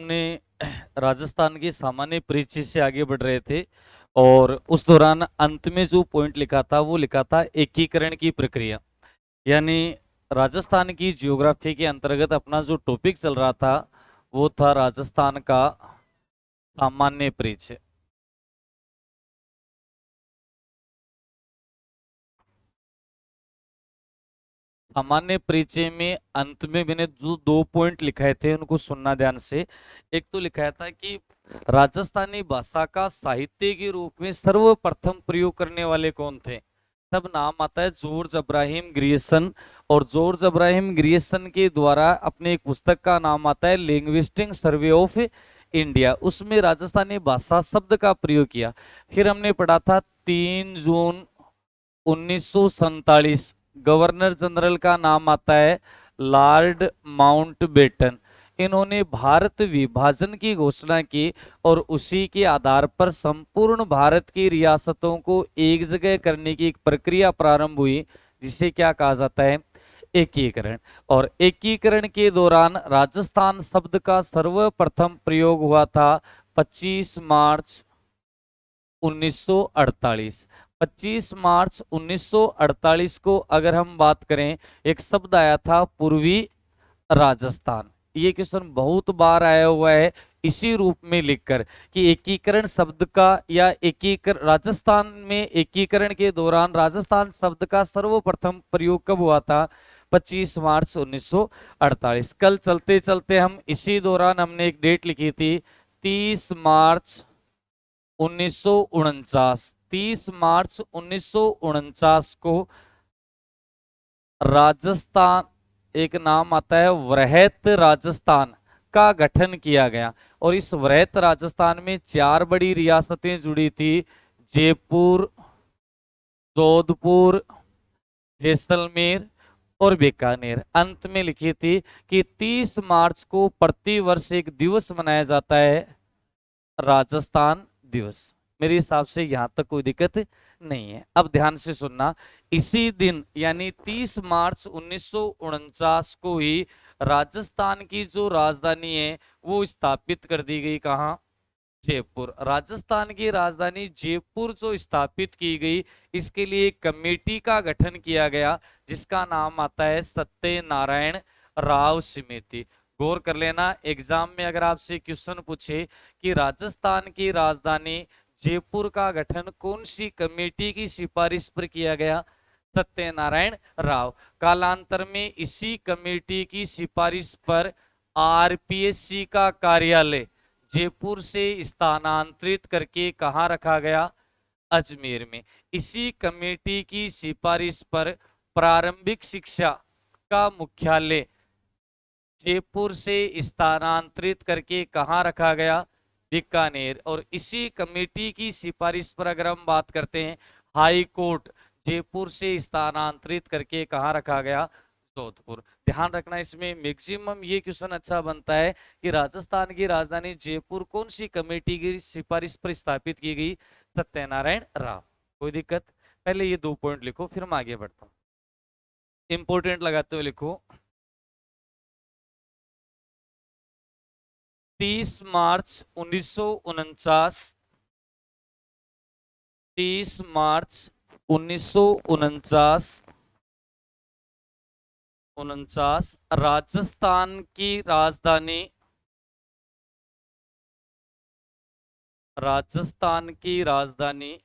ने राजस्थान की सामान्य परिचय से आगे बढ़ रहे थे और उस दौरान अंत में जो पॉइंट लिखा था वो लिखा था एकीकरण की प्रक्रिया। यानी राजस्थान की ज्योग्राफी के अंतर्गत अपना जो टॉपिक चल रहा था वो था राजस्थान का सामान्य परिचय। सामान्य परिचय में अंत में मैंने जो 2 पॉइंट लिखाए थे उनको सुनना ध्यान से। एक तो लिखाया था कि राजस्थानी भाषा का साहित्य के रूप में सर्वप्रथम प्रयोग करने वाले कौन थे। तब नाम आता है जॉर्ज अब्राहम ग्रियर्सन। और जॉर्ज अब्राहम ग्रियर्सन के द्वारा अपने एक पुस्तक का नाम आता है लिंग्विस्टिक सर्वे ऑफ इंडिया। उसमें राजस्थानी भाषा शब्द का प्रयोग किया। फिर हमने पढ़ा था 3 जून 1947 गवर्नर जनरल का नाम आता है लॉर्ड माउंटबेटन। इन्होंने भारत विभाजन की घोषणा की और उसी के आधार पर संपूर्ण भारत की रियासतों को एक जगह करने की एक प्रक्रिया प्रारंभ हुई जिसे क्या कहा जाता है, एकीकरण। और एकीकरण के दौरान राजस्थान शब्द का सर्वप्रथम प्रयोग हुआ था 25 मार्च 1948। 25 मार्च 1948 को अगर हम बात करें, एक शब्द आया था पूर्वी राजस्थान। ये क्वेश्चन बहुत बार आया हुआ है इसी रूप में लिखकर कि एकीकरण शब्द का या एकीकरण राजस्थान में एकीकरण के दौरान राजस्थान शब्द का सर्वप्रथम प्रयोग कब हुआ था, 25 मार्च 1948। कल चलते चलते हम इसी दौरान हमने एक डेट लिखी थी 30 मार्च 1949। 30 मार्च 1949 को राजस्थान, एक नाम आता है वृहत राजस्थान का गठन किया गया। और इस वृहत राजस्थान में 4 बड़ी रियासतें जुड़ी थी, जयपुर, जोधपुर, जैसलमेर और बीकानेर। अंत में लिखी थी कि 30 मार्च को प्रतिवर्ष एक दिवस मनाया जाता है, राजस्थान दिवस। मेरे हिसाब से यहां तक कोई दिक्कत नहीं है। अब ध्यान से सुनना, इसी दिन यानी 30 मार्च 1949 को ही राजस्थान की जो राजधानी है वो स्थापित कर दी गई। कहां, जयपुर। राजस्थान की राजधानी जयपुर जो स्थापित की गई, इसके लिए एक कमेटी का गठन किया गया जिसका नाम आता है सत्यनारायण राव समिति। गौर कर लेना, एग्जाम में अगर आपसे क्वेश्चन पूछे कि राजस्थान की राजधानी जयपुर का गठन कौन सी कमेटी की सिफारिश पर किया गया, सत्यनारायण राव। कालांतर में इसी कमेटी की सिफारिश पर आरपीएससी का कार्यालय जयपुर से स्थानांतरित करके कहां रखा गया, अजमेर में। इसी कमेटी की सिफारिश पर प्रारंभिक शिक्षा का मुख्यालय जयपुर से स्थानांतरित करके कहां रखा गया, बीकानेर। और इसी कमेटी की सिफारिश पर अगर हम बात करते हैं, हाई कोर्ट जयपुर से स्थानांतरित करके कहां रखा गया, जोधपुर। ध्यान रखना, इसमें मैक्सिमम ये क्वेश्चन अच्छा बनता है कि राजस्थान की राजधानी जयपुर कौन सी कमेटी की सिफारिश पर स्थापित की गई, सत्यनारायण राव। कोई दिक्कत? पहले ये 2 पॉइंट लिखो फिर मैं आगे बढ़ता हूं। इंपोर्टेंट लगाते हुए लिखो, 30 मार्च 1949, 30 मार्च 1949 राजस्थान की राजधानी, राजस्थान की राजधानी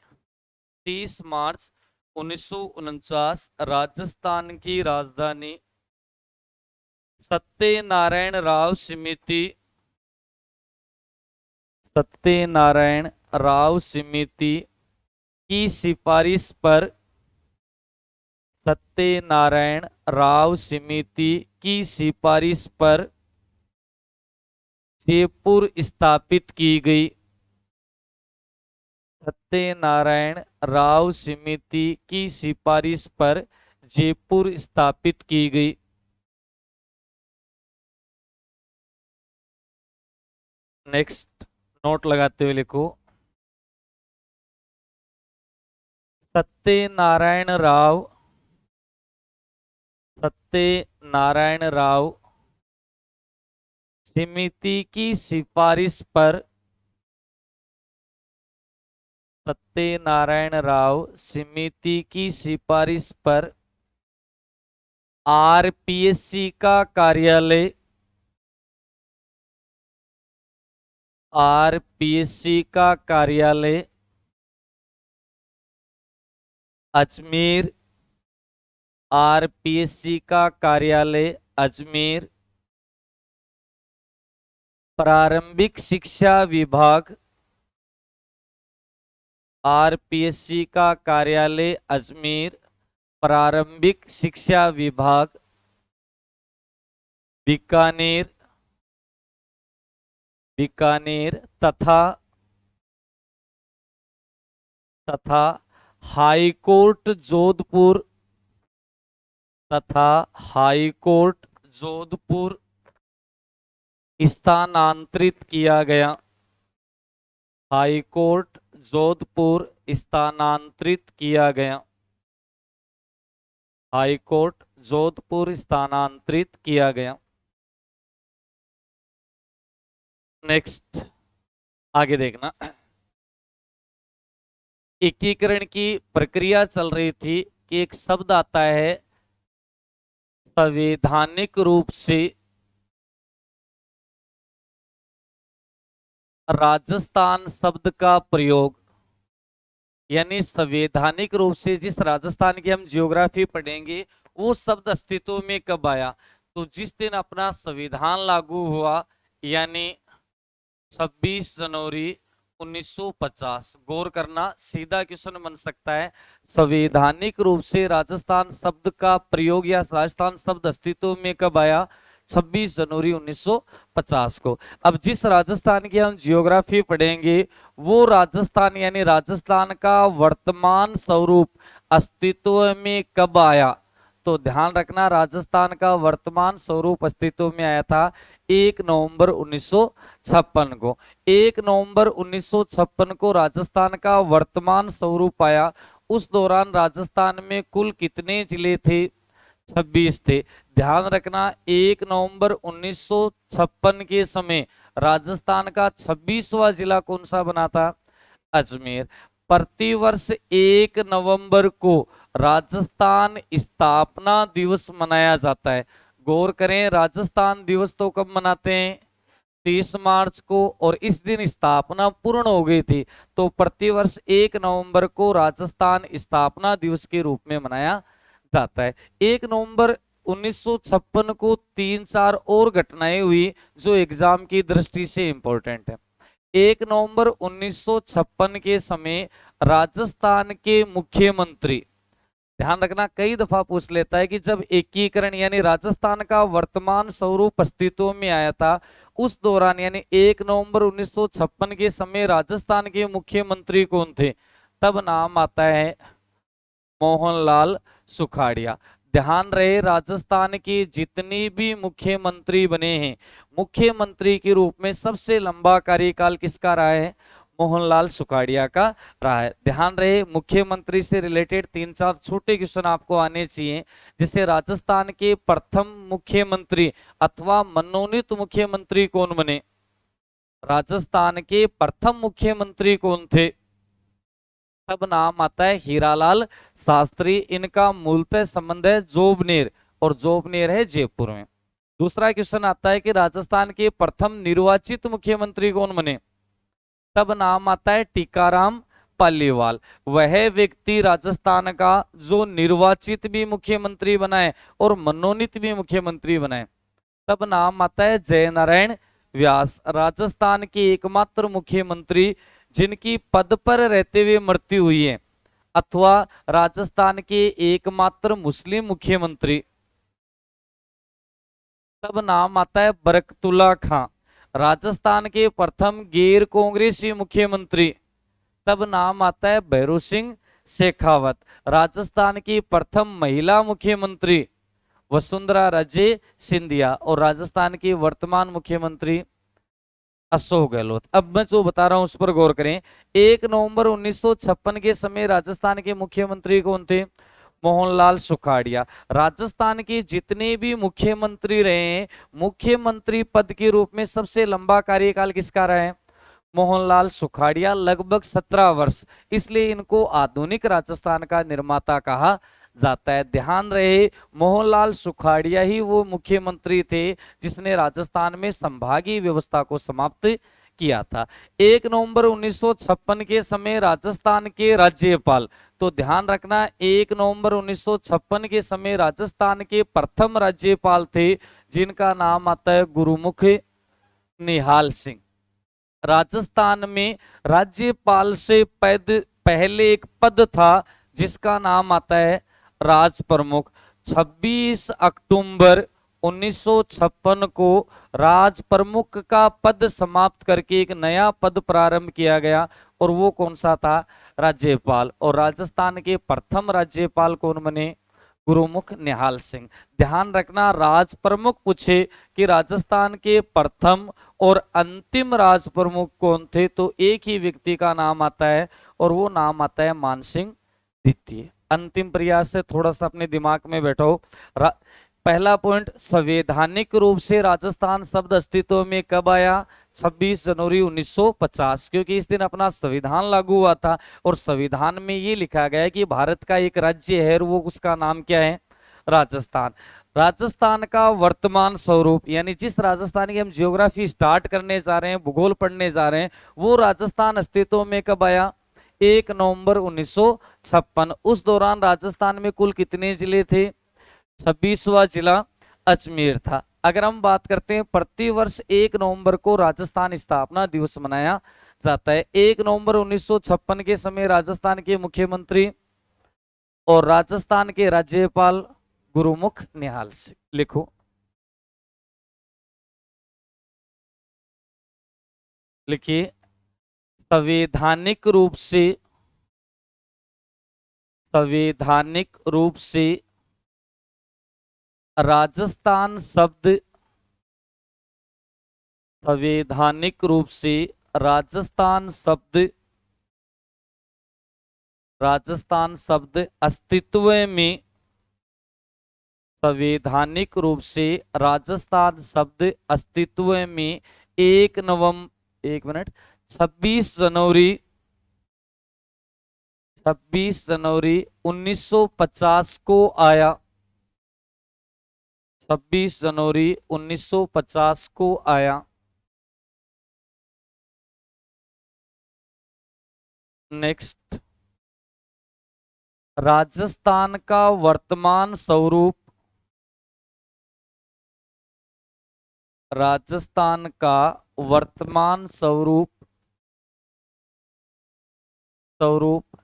30 मार्च 1949 राजस्थान की राजधानी सत्यनारायण राव समिति, सत्यनारायण राव समिति की सिफारिश पर, सत्यनारायण राव समिति की सिफारिश पर जयपुर स्थापित की गई, सत्यनारायण राव समिति की सिफारिश पर जयपुर स्थापित की गई। नेक्स्ट नोट लगाते हुए लिखो, सत्यनारायण राव, सत्यनारायण राव समिति की सिफारिश पर, सत्यनारायण राव समिति की सिफारिश पर आरपीएससी का कार्यालय, आरपीएससी का कार्यालय अजमेर, आरपीएससी का कार्यालय अजमेर, प्रारंभिक शिक्षा विभाग, आरपीएससी का कार्यालय अजमेर, प्रारंभिक शिक्षा विभाग बीकानेर, बीकानेर तथा हाई कोर्ट जोधपुर, तथा हाई कोर्ट जोधपुर स्थानांतरित किया गया, हाई कोर्ट जोधपुर स्थानांतरित किया गया, हाई कोर्ट जोधपुर स्थानांतरित किया गया। नेक्स्ट आगे देखना, एकीकरण की प्रक्रिया चल रही थी कि एक शब्द आता है संवैधानिक रूप से राजस्थान शब्द का प्रयोग, यानी संवैधानिक रूप से जिस राजस्थान की हम जियोग्राफी पढ़ेंगे वो शब्द अस्तित्व में कब आया, तो जिस दिन अपना संविधान लागू हुआ, यानी 26 जनवरी 1950। गौर करना, सीधा क्वेश्चन बन सकता है, संवैधानिक रूप से राजस्थान शब्द का प्रयोग या राजस्थान शब्द अस्तित्व में कब आया, 26 जनवरी 1950 को। अब जिस राजस्थान की हम जियोग्राफी पढ़ेंगे वो राजस्थान यानी राजस्थान का वर्तमान स्वरूप अस्तित्व में कब आया, तो ध्यान रखना राजस्थान का वर्तमान स्वरूप अस्तित्व में आया था 1 नवंबर 1956 को। 1 नवंबर 1956 को राजस्थान का वर्तमान स्वरूप आया। उस दौरान राजस्थान में कुल कितने जिले थे, 26 थे। ध्यान रखना 1 नवंबर 1956 के समय राजस्थान का 26वां जिला कौन सा बना था, अजमेर। प्रतिवर्ष 1 नवंबर को राजस्थान स्थापना दिवस मनाया जाता है। गौर करें, राजस्थान दिवस तो कब मनाते हैं, 30 मार्च को, और इस दिन स्थापना पूर्ण हो गई थी, तो प्रतिवर्ष 1 नवंबर को राजस्थान स्थापना दिवस के रूप में मनाया जाता है। 1 नवंबर 1956 को 3-4 और घटनाएं हुई जो एग्जाम की दृष्टि से इंपॉर्टेंट है। 1 नवंबर 1956 के समय राजस्थान के मुख्यमंत्री, ध्यान रखना कई दफा पूछ लेता है कि जब एकीकरण यानी राजस्थान का वर्तमान स्वरूप अस्तित्व में आया था उस दौरान यानी 1 नवंबर 1956 के समय राजस्थान के मुख्यमंत्री कौन थे, तब नाम आता है मोहनलाल सुखाड़िया। ध्यान रहे राजस्थान के जितनी भी मुख्यमंत्री बने हैं, मुख्यमंत्री के रूप में सबसे लंबा कार्यकाल किसका रहा है, मोहनलाल सुखाड़िया का रहा है। ध्यान रहे मुख्यमंत्री से रिलेटेड 3-4 छोटे क्वेश्चन आपको आने चाहिए, जिसे राजस्थान के प्रथम मुख्यमंत्री अथवा मनोनीत मुख्यमंत्री कौन बने, राजस्थान के प्रथम मुख्यमंत्री कौन थे, तब नाम आता है हीरालाल शास्त्री। इनका मूलतः संबंध है जोबनेर, और जोबनेर है जयपुर में। दूसरा क्वेश्चन आता है कि राजस्थान के प्रथम निर्वाचित मुख्यमंत्री कौन बने, तब नाम आता है टीकाराम पालीवाल। वह व्यक्ति राजस्थान का जो निर्वाचित भी मुख्यमंत्री बनाए और मनोनीत भी मुख्यमंत्री बनाए, तब नाम आता है जयनारायण व्यास। राजस्थान के एकमात्र मुख्यमंत्री जिनकी पद पर रहते हुए मृत्यु हुई है, अथवा राजस्थान के एकमात्र मुस्लिम मुख्यमंत्री, तब नाम आता है बरकतुल्ला खां। राजस्थान के प्रथम गैर कांग्रेसी मुख्यमंत्री, तब नाम आता है भैरू सिंह शेखावत। राजस्थान की प्रथम महिला मुख्यमंत्री वसुंधरा राजे सिंधिया, और राजस्थान की वर्तमान मुख्यमंत्री अशोक गहलोत। अब मैं जो बता रहा हूं उस पर गौर करें। 1 नवंबर 1956 के समय राजस्थान के मुख्यमंत्री कौन थे? मोहनलाल सुखाड़िया। राजस्थान के जितने भी मुख्यमंत्री रहे हैं, मुख्यमंत्री पद के रूप में सबसे लंबा कार्यकाल किसका रहा है? मोहनलाल सुखाड़िया, लगभग 17 वर्ष। इसलिए इनको आधुनिक राजस्थान का निर्माता कहा जाता है। ध्यान रहे, मोहनलाल सुखाड़िया ही वो मुख्यमंत्री थे जिसने राजस्थान में संभागीय व्यवस्था को समाप्त किया था। 1 नवंबर 1956 के समय राजस्थान के राज्यपाल, तो ध्यान रखना 1 नवंबर 1956 के समय राजस्थान के प्रथम राज्यपाल थे जिनका नाम आता है गुरुमुख निहाल सिंह। राजस्थान में राज्यपाल से पहले एक पद था जिसका नाम आता है राज प्रमुख। 26 अक्टूबर 1956 को राज प्रमुख का पद समाप्त करके एक नया पद प्रारंभ किया गया और वो कौन सा था? राज्यपाल। और राजस्थान के प्रथम राज्यपाल कौन बने? गुरुमुख निहाल सिंह। ध्यान रखना, राज प्रमुख पूछे कि राजस्थान के प्रथम और अंतिम राज प्रमुख कौन थे, तो एक ही व्यक्ति का नाम आता है और वो नाम आता है मानसिंह द्वितीय। अंतिम प्रयास से थोड़ा सा अपने दिमाग में बैठो। पहला पॉइंट, संवैधानिक रूप से राजस्थान शब्द अस्तित्व में कब आया? 26 जनवरी 1950, क्योंकि इस दिन अपना संविधान लागू हुआ था और संविधान में ये लिखा गया है कि भारत का एक राज्य है और वो उसका नाम क्या है? राजस्थान। राजस्थान का वर्तमान स्वरूप, यानी जिस राजस्थान की हम जियोग्राफी स्टार्ट करने जा रहे हैं, भूगोल पढ़ने जा रहे हैं, वो राजस्थान अस्तित्व में कब आया? 1 नवंबर 1956। उस दौरान राजस्थान में कुल कितने जिले थे? 26वां जिला अजमेर था। अगर हम बात करते हैं, प्रतिवर्ष 1 नवंबर को राजस्थान स्थापना दिवस मनाया जाता है। 1 नवंबर 1956 के समय राजस्थान के मुख्यमंत्री और राजस्थान के राज्यपाल गुरुमुख निहाल सिंह। लिखो, लिखिए, संवैधानिक रूप से, संवैधानिक रूप से राजस्थान शब्द, संवैधानिक रूप से राजस्थान शब्द, राजस्थान शब्द अस्तित्व में, संवैधानिक रूप से राजस्थान शब्द अस्तित्व में 1 नवंबर, एक मिनट, 26 जनवरी, 26 जनवरी 1950 को आया। 26 जनवरी 1950 को आया। नेक्स्ट, राजस्थान का वर्तमान स्वरूप, राजस्थान का वर्तमान स्वरूप, स्वरूप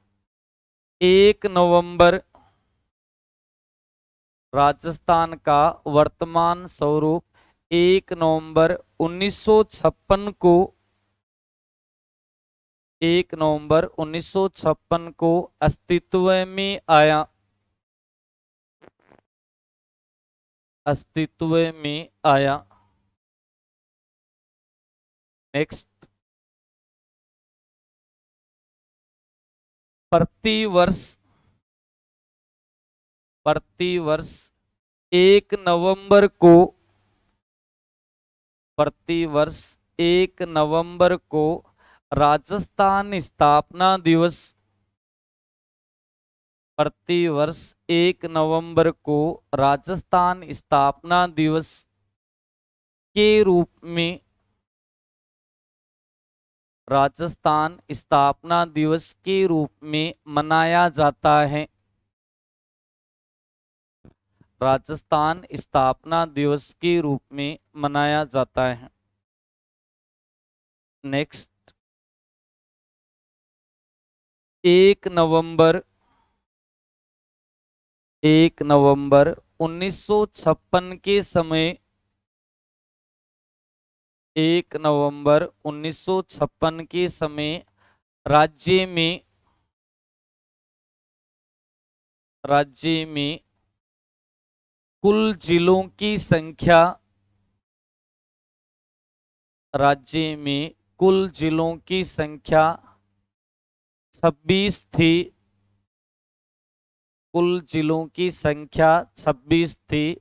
1 नवंबर, राजस्थान का वर्तमान स्वरूप 1 नवंबर 1956 को, 1 नवंबर 1956 को अस्तित्व में आया, अस्तित्व में आया। नेक्स्ट, प्रतिवर्ष, प्रतिवर्ष 1 नवंबर को, प्रतिवर्ष 1 नवंबर को राजस्थान स्थापना दिवस, प्रतिवर्ष 1 नवंबर को राजस्थान स्थापना दिवस के रूप में, राजस्थान स्थापना दिवस के रूप में मनाया जाता है। राजस्थान स्थापना दिवस के रूप में मनाया जाता है। नेक्स्ट, 1 नवंबर, 1 नवंबर 1956 के समय, 1 नवंबर 1956 के समय राज्य में, राज्य में कुल जिलों की संख्या, राज्य में कुल जिलों की संख्या 26 थी। कुल जिलों की संख्या 26 थी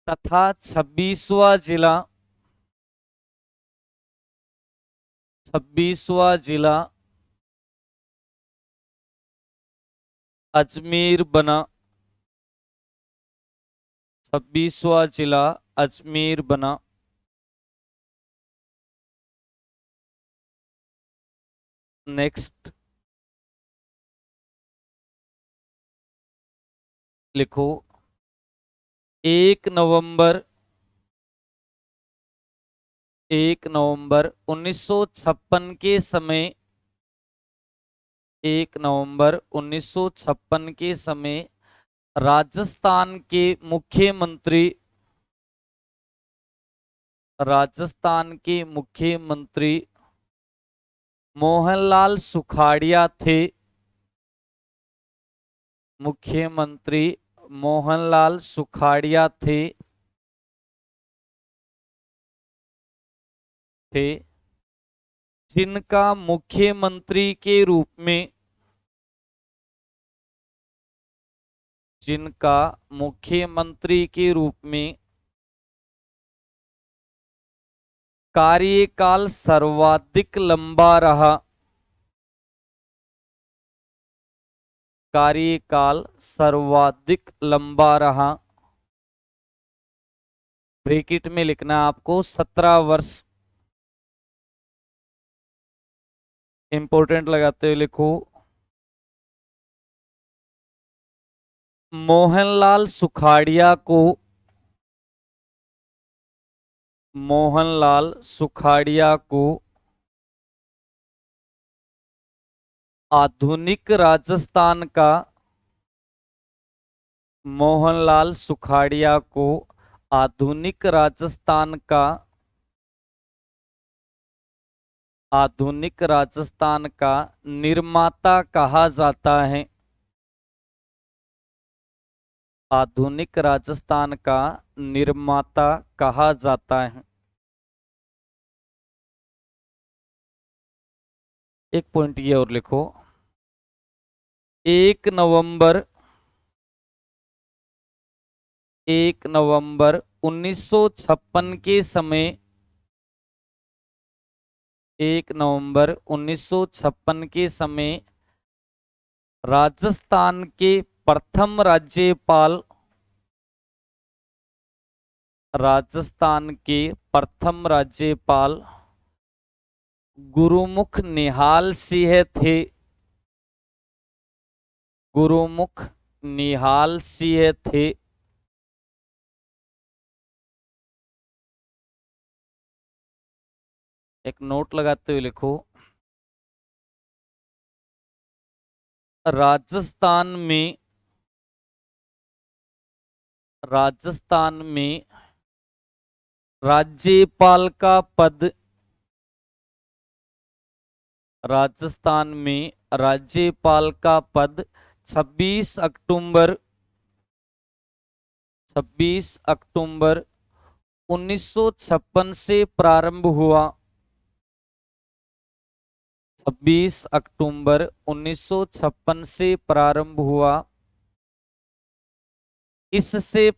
तथा 26वां जिला अजमेर बना। 26वां जिला अजमेर बना। नेक्स्ट लिखो 1 नवंबर 1956 के समय 1 नवंबर 1956 के समय राजस्थान के मुख्यमंत्री मोहनलाल सुखाड़िया थे। मुख्यमंत्री मोहनलाल सुखाड़िया थे जिनका मुख्यमंत्री के रूप में कार्यकाल सर्वाधिक लंबा रहा। कार्यकाल सर्वाधिक लंबा रहा। ब्रैकेट में लिखना आपको 17 वर्ष। इंपॉर्टेंट लगाते हुए लिखो मोहनलाल सुखाड़िया को आधुनिक राजस्थान का मोहनलाल सुखाड़िया को आधुनिक राजस्थान का निर्माता कहा जाता है। आधुनिक राजस्थान का निर्माता कहा जाता है। एक पॉइंट ये और लिखो 1 नवंबर 1956 के समय 1 नवंबर 1956 के समय राजस्थान के प्रथम राज्यपाल गुरुमुख निहाल सिंह थे। गुरुमुख निहाल सिंह थे। एक नोट लगाते हुए लिखो राजस्थान में राज्यपाल का पद 26 अक्टूबर 1956 से प्रारंभ हुआ। 26 अक्टूबर 1956 से प्रारंभ हुआ। इससे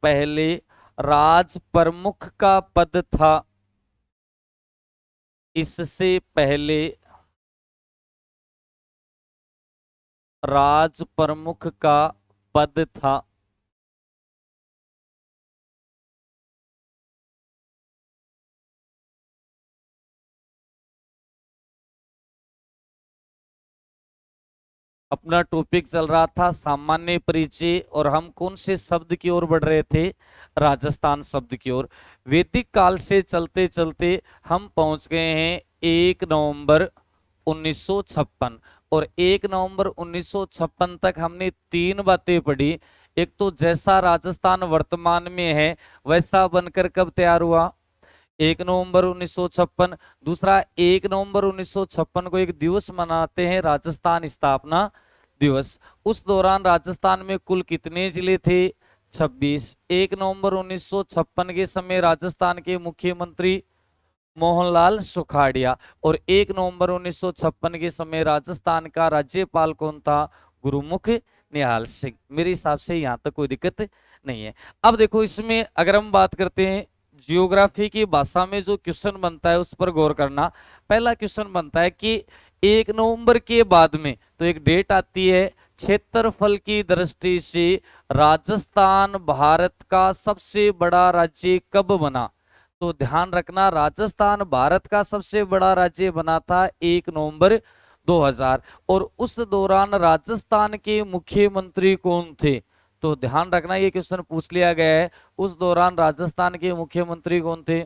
पहले राज प्रमुख का पद था। इससे पहले राज प्रमुख का पद था। अपना टॉपिक चल रहा था सामान्य परिचय और हम कौन से शब्द की ओर बढ़ रहे थे? राजस्थान शब्द की ओर। वैदिक काल से चलते चलते हम पहुंच गए हैं 1 नवंबर 1956 और 1 नवंबर 1956 तक हमने 3 बातें पढ़ी। एक तो जैसा राजस्थान वर्तमान में है वैसा बनकर कब तैयार हुआ? 1 नवंबर 1956। दूसरा 1 नवंबर 1956 को एक दिवस मनाते हैं राजस्थान स्थापना दिवस। उस दौरान राजस्थान में कुल कितने जिले थे? 26। 1 नवंबर 1956 के समय राजस्थान के मुख्यमंत्री मोहनलाल सुखाड़िया और 1 नवंबर 1956 के समय राजस्थान का राज्यपाल कौन था? गुरुमुख निहाल सिंह। मेरे हिसाब से यहां तक कोई दिक्कत नहीं है। अब देखो इसमें अगर हम बात करते हैं जियोग्राफी की भाषा में जो क्वेश्चन बनता है उस पर गौर करना। पहला क्वेश्चन बनता है कि 1 नवंबर के बाद में तो एक डेट आती है, क्षेत्रफल की दृष्टि से राजस्थान भारत का सबसे बड़ा राज्य कब बना? तो ध्यान रखना राजस्थान भारत का सबसे बड़ा राज्य बना था 1 नवंबर 2000। और उस दौरान राजस्थान के मुख्यमंत्री कौन थे? तो ध्यान रखना ये क्वेश्चन पूछ लिया गया है, उस दौरान राजस्थान के मुख्यमंत्री कौन थे?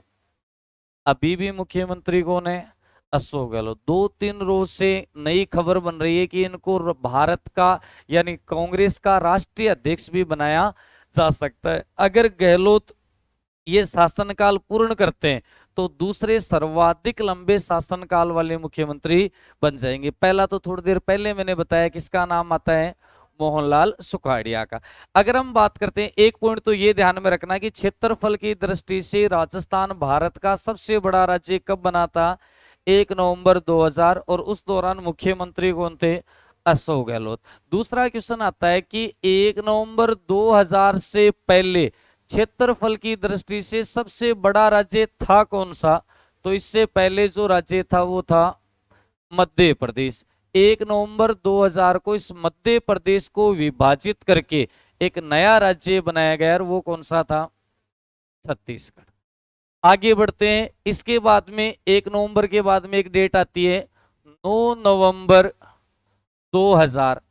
अभी भी मुख्यमंत्री कौन है? अशोक गहलोत। 2-3 रोज से नई खबर बन रही है कि इनको भारत का यानी कांग्रेस का राष्ट्रीय अध्यक्ष भी बनाया जा सकता है। अगर गहलोत ये शासनकाल पूर्ण करते हैं तो दूसरे सर्वाधिक लंबे शासनकाल वाले मुख्यमंत्री बन जाएंगे। पहला तो थोड़ी देर पहले मैंने बताया किसका नाम आता है? मोहनलाल सुखाड़िया का। अगर हम बात करते हैं, एक पॉइंट तो ये ध्यान में रखना कि क्षेत्रफल की दृष्टि से राजस्थान भारत का सबसे बड़ा राज्य कब बना था? 1 नवंबर 2000। और उस दौरान मुख्यमंत्री कौन थे? अशोक गहलोत। दूसरा क्वेश्चन आता है कि 1 नवंबर 2000 से पहले क्षेत्रफल की दृष्टि से सबसे बड़ा राज्य था कौन सा? तो इससे पहले जो राज्य था वो था मध्य प्रदेश। 1 नवंबर 2000 को इस मध्य प्रदेश को विभाजित करके एक नया राज्य बनाया गया और वो कौन सा था? छत्तीसगढ़। आगे बढ़ते हैं, इसके बाद में 1 नवंबर के बाद में एक डेट आती है 9 नवंबर 2000।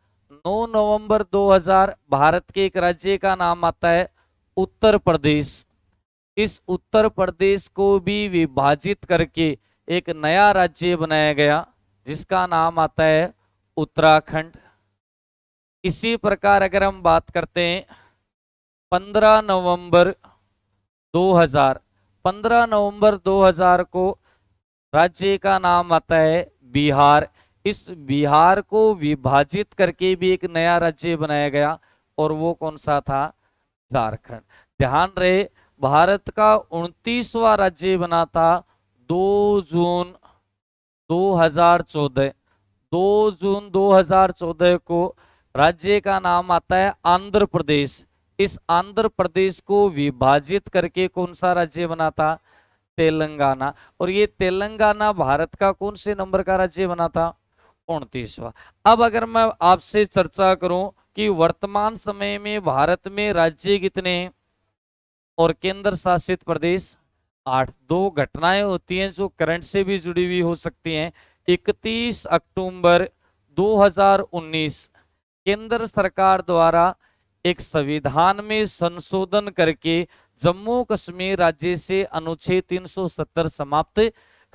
9 नवंबर 2000 भारत के एक राज्य का नाम आता है उत्तर प्रदेश। इस उत्तर प्रदेश को भी विभाजित करके एक नया राज्य बनाया गया जिसका नाम आता है उत्तराखंड। इसी प्रकार अगर हम बात करते हैं 15 नवंबर 2000, 15 नवंबर 2000 को राज्य का नाम आता है बिहार। इस बिहार को विभाजित करके भी एक नया राज्य बनाया गया और वो कौन सा था? झारखंड। ध्यान रहे भारत का 29वां राज्य बना था 2 जून 2014। 2 जून 2014 को राज्य का नाम आता है आंध्र प्रदेश। इस आंध्र प्रदेश को विभाजित करके कौन सा राज्य बना था? तेलंगाना। और ये तेलंगाना भारत का कौन से नंबर का राज्य बना था? 29वां। अब अगर मैं आपसे चर्चा करूं कि वर्तमान समय में भारत में राज्य कितने हैं और केंद्र शासित प्रदेश 8। दो घटनाएं होती हैं जो करंट से भी जुड़ी हुई हो सकती हैं। 31 अक्टूबर 2019 केंद्र सरकार द्वारा एक संविधान में संशोधन करके जम्मू कश्मीर राज्य से अनुच्छेद 370 समाप्त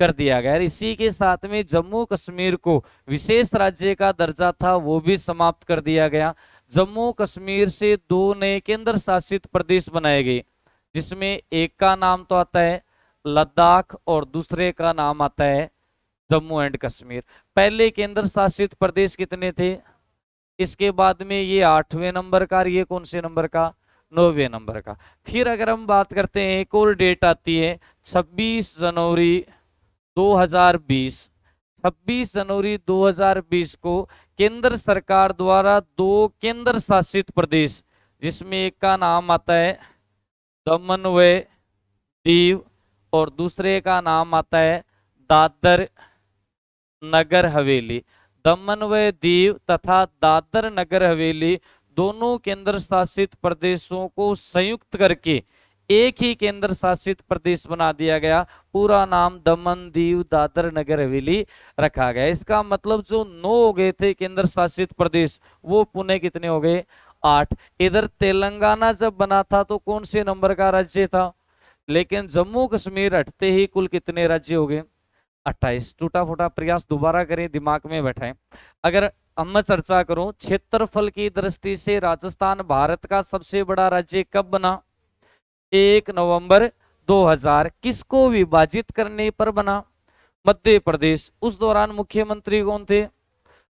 कर दिया गया। इसी के साथ में जम्मू कश्मीर को विशेष राज्य का दर्जा था वो भी समाप्त कर दिया गया। जम्मू कश्मीर से 2 नए केंद्र शासित प्रदेश बनाए गए जिसमें एक का नाम तो आता है लद्दाख और दूसरे का नाम आता है जम्मू एंड कश्मीर। पहले केंद्र शासित प्रदेश कितने थे? इसके बाद में ये 8वें नंबर का, ये कौन से नंबर का? 9वें नंबर का। फिर अगर हम बात करते हैं एक और डेट आती है 26 जनवरी 2020। 26 जनवरी 2020 को केंद्र सरकार द्वारा 2 केंद्र शासित प्रदेश जिसमें एक का नाम आता है दमन व दीव और दूसरे का नाम आता है दादर नगर हवेली। दमन व दीव तथा दादर नगर हवेली दोनों केंद्र शासित प्रदेशों को संयुक्त करके एक ही केंद्र शासित प्रदेश बना दिया गया। पूरा नाम दमन दीव दादर नगर हवेली रखा गया। इसका मतलब जो 9 हो गए थे केंद्र शासित प्रदेश वो पुणे कितने हो गए? 8। इधर तेलंगाना जब बना था तो कौन से नंबर का राज्य था? लेकिन जम्मू कश्मीर हटते ही कुल कितने राज्य हो गए? 28। टूटा फूटा प्रयास दोबारा करें, दिमाग में बैठाएं। अगर अब मैं चर्चा करूं क्षेत्रफल की दृष्टि से राजस्थान भारत का सबसे बड़ा राज्य कब बना? 1 नवंबर 2000। किसको विभाजित करने पर बना? मध्य प्रदेश। उस दौरान मुख्यमंत्री कौन थे?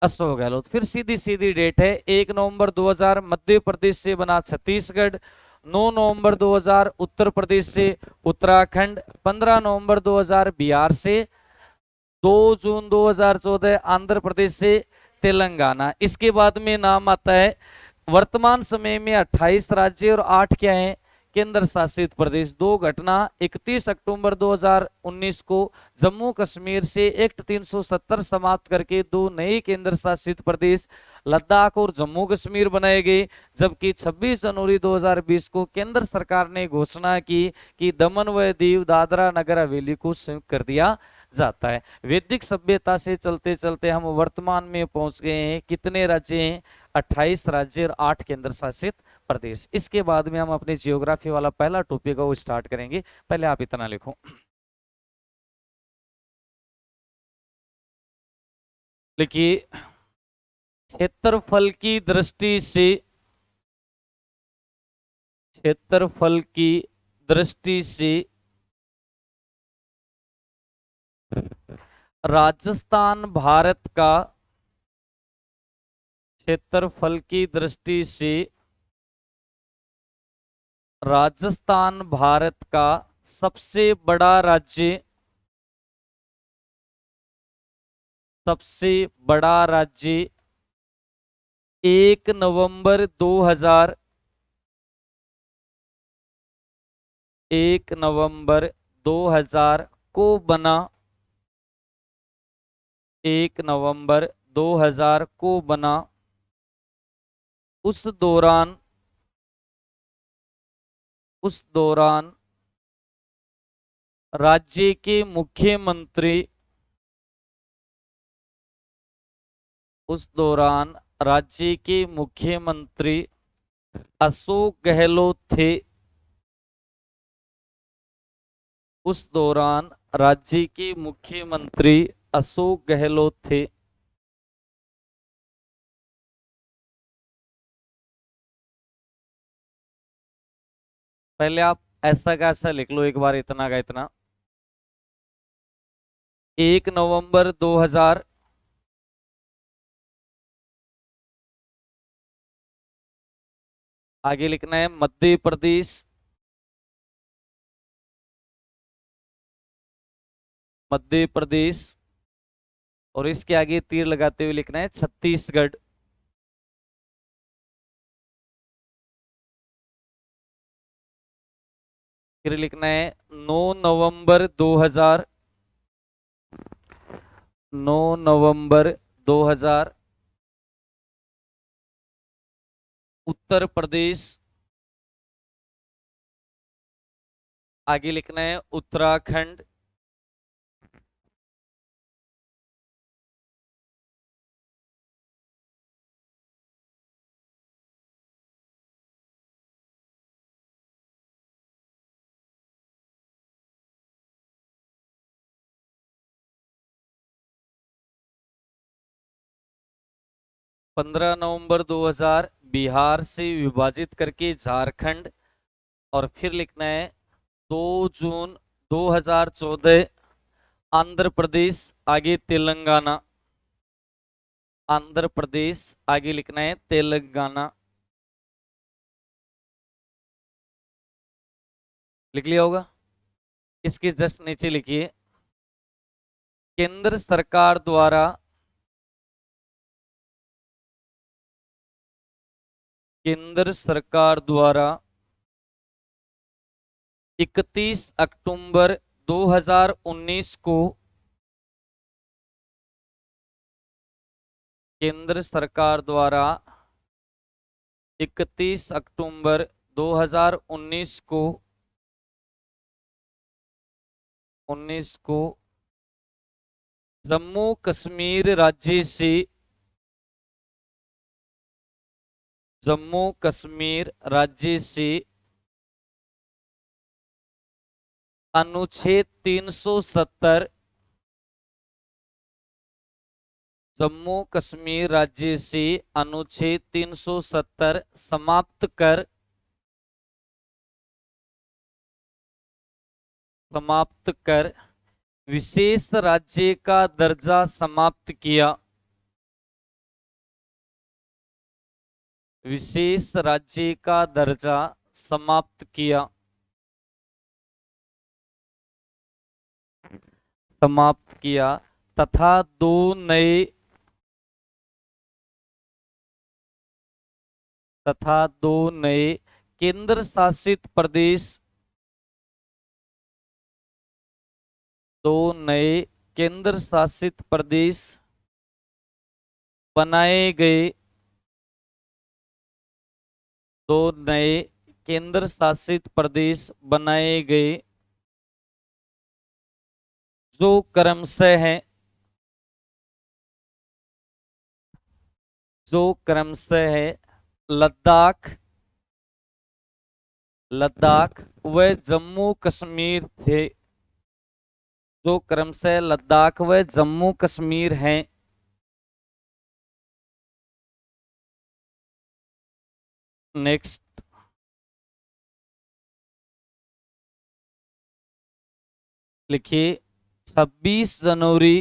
अशोक गहलोत। फिर सीधी सीधी डेट है 1 नवंबर 2000 मध्य प्रदेश से बना छत्तीसगढ़, 9 नवंबर 2000 उत्तर प्रदेश से उत्तराखंड, 15 नवंबर 2000 बिहार से, 2 जून 2014 आंध्र प्रदेश से तेलंगाना। इसके बाद में नाम आता है वर्तमान समय में 28 राज्य और 8 क्या है केंद्र शासित प्रदेश। दो घटना 31 अक्टूबर 2019 को जम्मू कश्मीर से एक्ट 370 समाप्त करके दो नए केंद्र शासित प्रदेश लद्दाख और जम्मू कश्मीर बनाए गए। जबकि 26 जनवरी 2020 को केंद्र सरकार ने घोषणा की कि दमन व दीव दादरा नगर हवेली को संयुक्त कर दिया जाता है। वैदिक सभ्यता से चलते चलते हम वर्तमान में पहुंच गए हैं, कितने राज्य हैं 28 राज्य और 8 केंद्र शासित प्रदेश। इसके बाद में हम अपने जियोग्राफी वाला पहला टॉपिक है वो स्टार्ट करेंगे। पहले आप इतना लिखो, लिखिए क्षेत्रफल की दृष्टि से, क्षेत्रफल की दृष्टि से राजस्थान भारत का, क्षेत्रफल की दृष्टि से राजस्थान भारत का सबसे बड़ा राज्य, सबसे बड़ा राज्य 1 नवंबर 2000, 1 नवंबर 2000 को बना, 1 नवंबर 2000 को बना। उस दौरान, उस दौरान राज्य के मुख्यमंत्री, उस दौरान राज्य के मुख्यमंत्री अशोक गहलोत थे। उस दौरान राज्य के मुख्यमंत्री अशोक गहलोत थे। पहले आप ऐसा का ऐसा लिख लो एक बार, इतना का इतना। 1 नवंबर 2000, आगे लिखना है मध्य प्रदेश, मध्य प्रदेश, और इसके आगे तीर लगाते हुए लिखना है छत्तीसगढ़। फिर लिखना है 9 नवंबर 2000, 9 नवंबर 2000 उत्तर प्रदेश, आगे लिखना है उत्तराखंड। पंद्रह नवंबर 2000 बिहार से विभाजित करके झारखंड। और फिर लिखना है 2 जून 2014 आंध्र प्रदेश, आगे तेलंगाना, आंध्र प्रदेश, आगे लिखना है तेलंगाना। लिख लिया होगा। इसके जस्ट नीचे लिखिए केंद्र सरकार द्वारा, केंद्र सरकार द्वारा 31 अक्टूबर 2019 को, केंद्र सरकार द्वारा 31 अक्टूबर 2019 को, 19 को जम्मू कश्मीर राज्य से, जम्मू कश्मीर राज्य से अनुच्छेद 370, जम्मू कश्मीर राज्य से अनुच्छेद 370 समाप्त कर, समाप्त कर विशेष राज्य का दर्जा समाप्त किया। विशेष राज्य का दर्जा समाप्त किया, समाप्त किया तथा दो नए केंद्र शासित प्रदेश, दो नए केंद्र शासित प्रदेश बनाए गए, दो नए केंद्र शासित प्रदेश बनाए गए जो क्रमशः हैं, जो क्रमशः है लद्दाख, लद्दाख व जम्मू कश्मीर थे, जो क्रमशः लद्दाख व जम्मू कश्मीर हैं। नेक्स्ट, लिखिए 26 जनवरी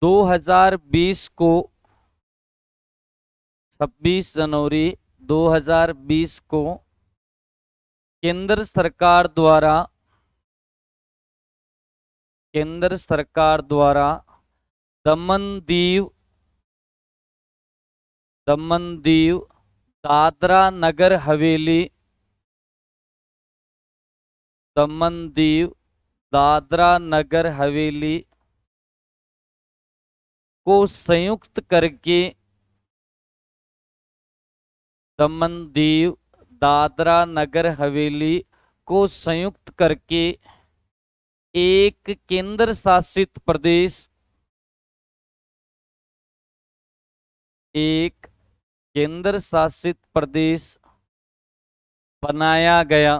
2020 को, 26 जनवरी 2020 को केंद्र सरकार द्वारा दमन दीव दादरा नगर हवेली, दमन दीव दादरा नगर हवेली को संयुक्त करके, दमन दीव दादरा नगर हवेली को संयुक्त करके एक केंद्र शासित प्रदेश, एक केंद्र शासित प्रदेश बनाया गया,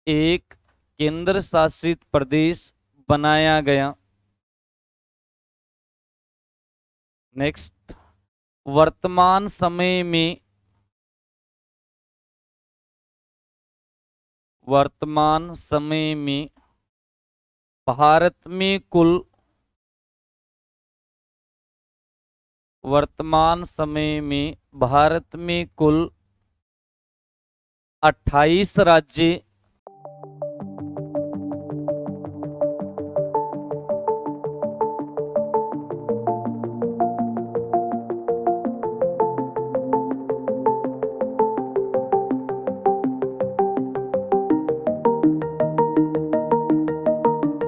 एक केंद्र शासित प्रदेश बनाया गया। नेक्स्ट, वर्तमान समय में, वर्तमान समय में भारत में कुल, वर्तमान समय में भारत में कुल 28 राज्य,